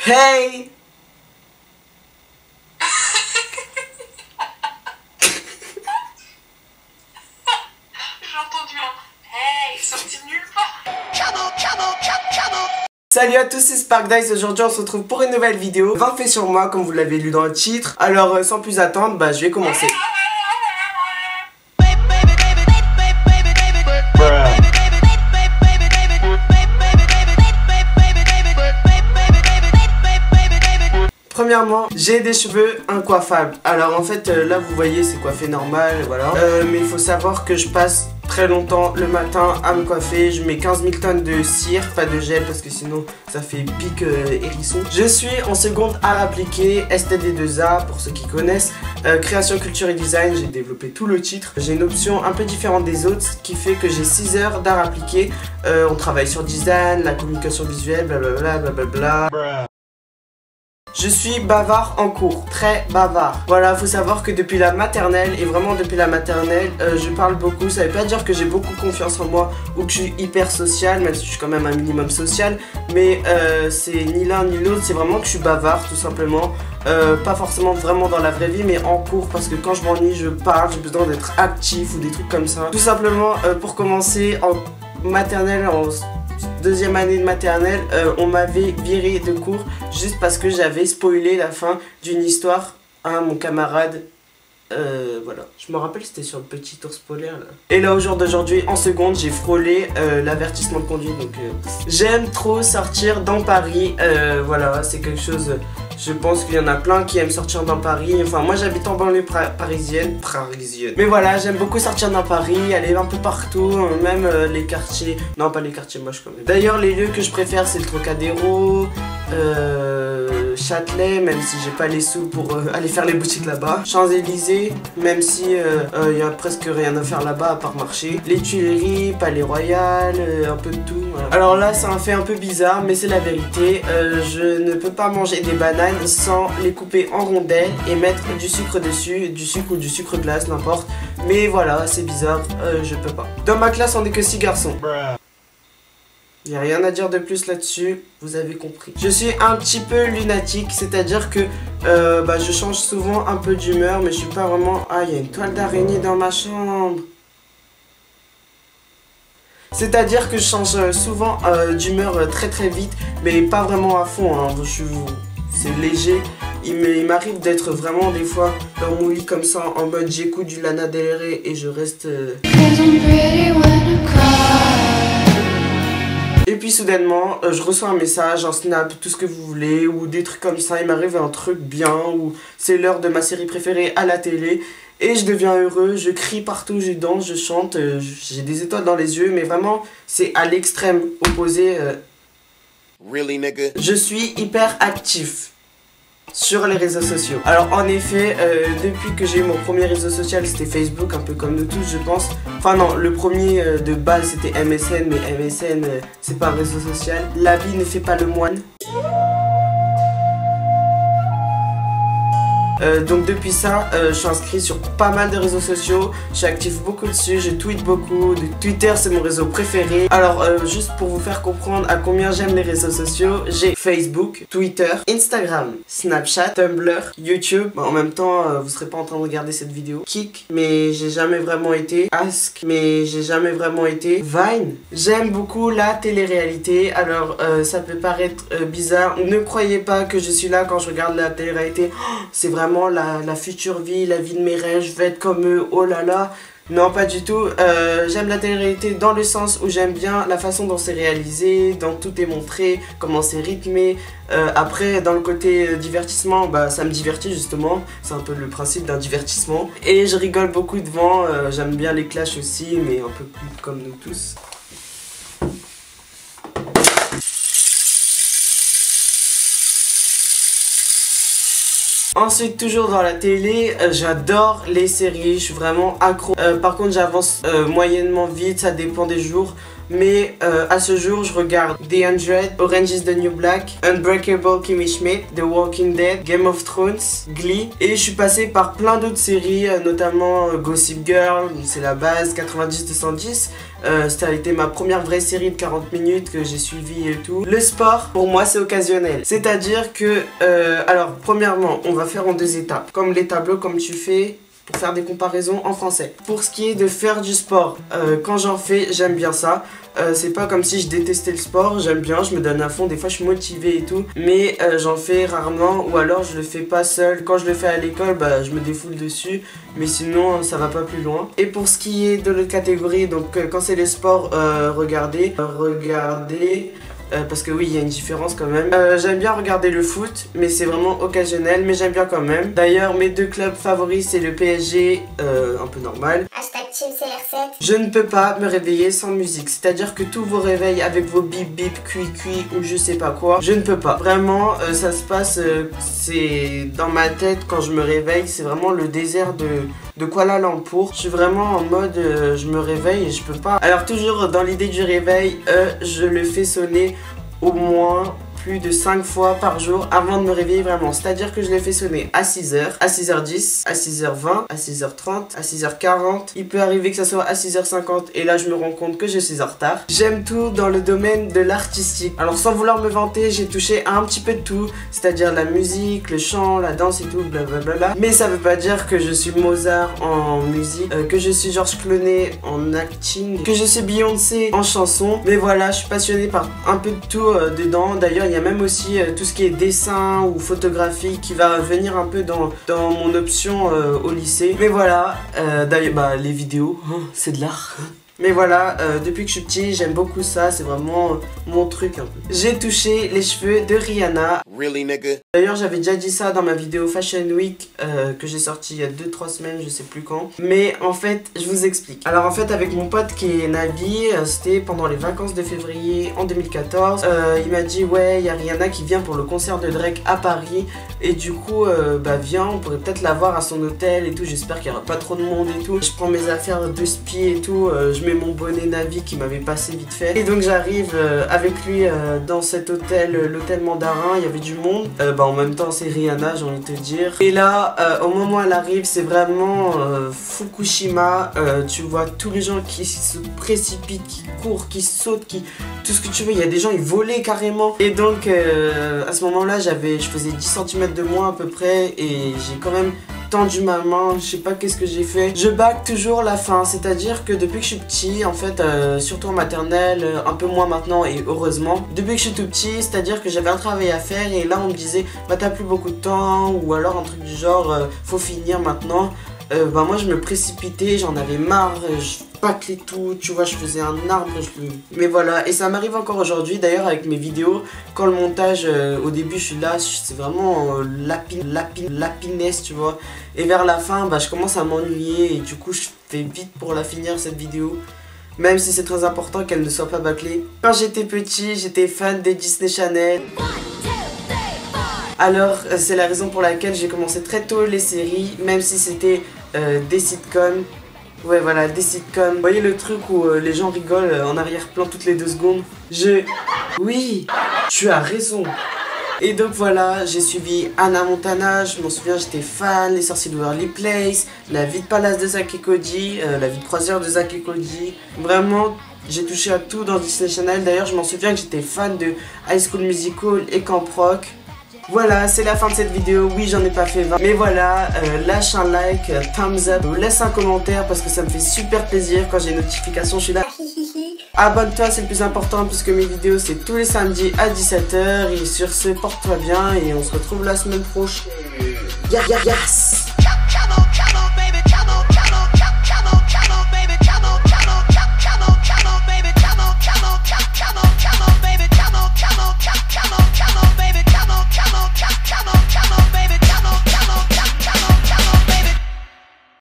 Hey! J'ai entendu un hey sorti de nulle part. Salut à tous, c'est Sparkdice. Aujourd'hui on se retrouve pour une nouvelle vidéo 20 faits sur moi comme vous l'avez lu dans le titre. Alors sans plus attendre, je vais commencer. Premièrement, j'ai des cheveux incoiffables. Alors en fait là vous voyez c'est coiffé normal, voilà. Mais il faut savoir que je passe très longtemps le matin à me coiffer. Je mets 15 000 tonnes de cire, pas de gel parce que sinon ça fait pic hérisson. Je suis en seconde art appliqué, STD2A pour ceux qui connaissent. Création, culture et design, j'ai développé tout le titre. J'ai une option un peu différente des autres, ce qui fait que j'ai 6 heures d'art appliqué. On travaille sur design, la communication visuelle, blablabla, blablabla. Je suis bavard en cours, très bavard. Voilà, faut savoir que depuis la maternelle, et vraiment depuis la maternelle, je parle beaucoup. Ça veut pas dire que j'ai beaucoup confiance en moi ou que je suis hyper social, même si je suis quand même un minimum social. Mais c'est ni l'un ni l'autre, c'est vraiment que je suis bavard tout simplement. Pas forcément vraiment dans la vraie vie, mais en cours, parce que quand je m'ennuie, je parle, j'ai besoin d'être actif ou des trucs comme ça. Tout simplement, pour commencer, en maternelle, en deuxième année de maternelle, on m'avait viré de cours juste parce que j'avais spoilé la fin d'une histoire à mon camarade. Voilà, je me rappelle c'était sur le petit ours polaire là. Et là au jour d'aujourd'hui, en seconde, j'ai frôlé l'avertissement de conduite. Donc j'aime trop sortir dans Paris. Voilà, c'est quelque chose. Je pense qu'il y en a plein qui aiment sortir dans Paris. Enfin, moi j'habite en banlieue parisienne. Mais voilà, j'aime beaucoup sortir dans Paris, aller un peu partout, même les quartiers. Non, pas les quartiers moches quand même. D'ailleurs, les lieux que je préfère, c'est le Trocadéro, Châtelet, même si j'ai pas les sous pour aller faire les boutiques là-bas. Champs-Élysées, même si y a presque rien à faire là-bas à part marcher. Les Tuileries, Palais Royal, un peu de tout. Voilà. Alors là, c'est un fait un peu bizarre, mais c'est la vérité. Je ne peux pas manger des bananes sans les couper en rondelles et mettre du sucre dessus, du sucre ou du sucre glace, n'importe. Mais voilà, c'est bizarre, je peux pas. Dans ma classe, on n'est que 6 garçons. Il n'y a rien à dire de plus là-dessus, vous avez compris. Je suis un petit peu lunatique, c'est-à-dire que je change souvent un peu d'humeur, mais je suis pas vraiment... Ah, il y a une toile d'araignée dans ma chambre. C'est-à-dire que je change souvent d'humeur très très vite, mais pas vraiment à fond, hein. C'est léger. Il m'arrive d'être vraiment des fois dans mon lit comme ça, en mode j'écoute du Lana Del Rey et je reste... Et puis soudainement, je reçois un message, un snap, tout ce que vous voulez, ou des trucs comme ça. Il m'arrive un truc bien, ou c'est l'heure de ma série préférée à la télé. Et je deviens heureux, je crie partout, je danse, je chante, j'ai des étoiles dans les yeux. Mais vraiment, c'est à l'extrême opposé. Really, nigga? Je suis hyper actif sur les réseaux sociaux. Alors en effet, depuis que j'ai eu mon premier réseau social, c'était Facebook, un peu comme nous tous je pense. Enfin non, le premier de base c'était MSN, mais MSN c'est pas un réseau social. L'habit ne fait pas le moine. Donc depuis ça, je suis inscrit sur pas mal de réseaux sociaux. Je suis actif beaucoup dessus, je tweete beaucoup. Twitter c'est mon réseau préféré. Alors juste pour vous faire comprendre à combien j'aime les réseaux sociaux, j'ai Facebook, Twitter, Instagram, Snapchat, Tumblr, YouTube. En même temps, vous serez pas en train de regarder cette vidéo. Kik, mais j'ai jamais vraiment été. Ask, mais j'ai jamais vraiment été. Vine, j'aime beaucoup la télé-réalité. Alors ça peut paraître bizarre. Ne croyez pas que je suis là quand je regarde la télé-réalité. Oh, c'est vraiment la future vie, la vie de mes rêves, je vais être comme eux, oh là là. Non, pas du tout. J'aime la télé-réalité dans le sens où j'aime bien la façon dont c'est réalisé, dont tout est montré, comment c'est rythmé. Après, dans le côté divertissement, ça me divertit justement. C'est un peu le principe d'un divertissement. Et je rigole beaucoup devant. J'aime bien les clashs aussi, mais un peu comme nous tous. Ensuite, toujours dans la télé, j'adore les séries, je suis vraiment accro. Par contre, j'avance moyennement vite, ça dépend des jours. Mais à ce jour, je regarde The 100, Orange is the New Black, Unbreakable Kimmy Schmidt, The Walking Dead, Game of Thrones, Glee. Et je suis passé par plein d'autres séries, notamment Gossip Girl, c'est la base, 90-210. Ça a été ma première vraie série de 40 minutes que j'ai suivie et tout. Le sport, pour moi, c'est occasionnel. C'est-à-dire que, alors, premièrement, on va faire en 2 étapes. Comme les tableaux, comme tu fais, pour faire des comparaisons en français. Pour ce qui est de faire du sport, quand j'en fais, j'aime bien ça. C'est pas comme si je détestais le sport, j'aime bien, je me donne à fond, des fois je suis motivée et tout, mais j'en fais rarement, ou alors je le fais pas seul. Quand je le fais à l'école, bah je me défoule dessus, mais sinon ça va pas plus loin. Et pour ce qui est de l'autre catégorie, donc quand c'est les sports, regardez, parce que oui, il y a une différence quand même. J'aime bien regarder le foot, mais c'est vraiment occasionnel, mais j'aime bien quand même. D'ailleurs, mes 2 clubs favoris, c'est le PSG, un peu normal. #TeamCR7. Je ne peux pas me réveiller sans musique, c'est-à-dire que tous vos réveils avec vos bip bip, cui ou je sais pas quoi, je ne peux pas. Vraiment, ça se passe, c'est dans ma tête quand je me réveille, c'est vraiment le désert de Kuala Lumpur. Je suis vraiment en mode, je me réveille et je peux pas. Alors toujours dans l'idée du réveil, je le fais sonner au moins plus de 5 fois par jour avant de me réveiller vraiment. C'est-à-dire que je l'ai fait sonner à 6h, à 6h10, à 6h20, à 6h30, à 6h40. Il peut arriver que ça soit à 6h50 et là je me rends compte que je suis en retard. J'aime tout dans le domaine de l'artistique. Alors sans vouloir me vanter, j'ai touché à un petit peu de tout. C'est-à-dire la musique, le chant, la danse et tout, blablabla. Mais ça veut pas dire que je suis Mozart en musique, que je suis George Clooney en acting, que je suis Beyoncé en chanson. Mais voilà, je suis passionnée par un peu de tout dedans. D'ailleurs, il y a même aussi tout ce qui est dessin ou photographie qui va venir un peu dans mon option au lycée. Mais voilà, d'ailleurs, bah, les vidéos, c'est de l'art. Mais voilà, depuis que je suis petit, j'aime beaucoup ça, c'est vraiment mon truc un peu. J'ai touché les cheveux de Rihanna. Really, nigga? D'ailleurs, j'avais déjà dit ça dans ma vidéo Fashion Week que j'ai sorti il y a 2-3 semaines, je sais plus quand. Mais en fait, je vous explique. Alors en fait, avec mon pote qui est Nabi, c'était pendant les vacances de février en 2014. Il m'a dit, ouais, il y a Rihanna qui vient pour le concert de Drake à Paris. Et du coup, bah viens, on pourrait peut-être la voir à son hôtel et tout. J'espère qu'il n'y aura pas trop de monde et tout. Je prends mes affaires de spi et tout. Je mets mon bonnet Navi qui m'avait passé vite fait. Et donc j'arrive avec lui dans cet hôtel, l'hôtel Mandarin. Il y avait du monde. Bah en même temps c'est Rihanna, j'ai envie de te dire. Et là, au moment où elle arrive, c'est vraiment Fukushima. Tu vois tous les gens qui se précipitent, qui courent, qui sautent, qui tout ce que tu veux. Il y a des gens, ils volaient carrément. Et donc à ce moment-là, je faisais 10 cm de moins à peu près. Et j'ai quand même tendu ma main, je sais pas qu'est-ce que j'ai fait. Je back toujours la fin, c'est-à-dire que depuis que je suis petit, en fait, surtout en maternelle, un peu moins maintenant et heureusement, depuis que je suis tout petit, c'est-à-dire que j'avais un travail à faire et là on me disait bah t'as plus beaucoup de temps ou alors un truc du genre faut finir maintenant. Bah moi je me précipitais, j'en avais marre, je bâclais tout, tu vois, je faisais un arbre, mais voilà, et ça m'arrive encore aujourd'hui d'ailleurs avec mes vidéos, quand le montage, au début je suis là, c'est vraiment lapinesse, tu vois, et vers la fin, bah je commence à m'ennuyer et du coup je fais vite pour la finir cette vidéo. Même si c'est très important qu'elle ne soit pas bâclée. Quand j'étais petit, j'étais fan des Disney Channel. Alors c'est la raison pour laquelle j'ai commencé très tôt les séries, même si c'était des sitcoms. Ouais voilà, des sitcoms. Vous voyez le truc où les gens rigolent en arrière-plan toutes les 2 secondes. Oui, tu as raison. Et donc voilà, j'ai suivi Hannah Montana, je m'en souviens, j'étais fan, Les Sorciers de Waverly Place, La Vie de Palace de Zack et Cody, La Vie de Croisière de Zack et Cody. Vraiment, j'ai touché à tout dans Disney Channel. D'ailleurs, je m'en souviens que j'étais fan de High School Musical et Camp Rock. Voilà, c'est la fin de cette vidéo. Oui, j'en ai pas fait 20. Mais voilà, lâche un like, thumbs up, laisse un commentaire parce que ça me fait super plaisir. Quand j'ai une notification, je suis là. Abonne-toi, c'est le plus important puisque mes vidéos c'est tous les samedis à 17h. Et sur ce, porte-toi bien et on se retrouve la semaine prochaine. Yes!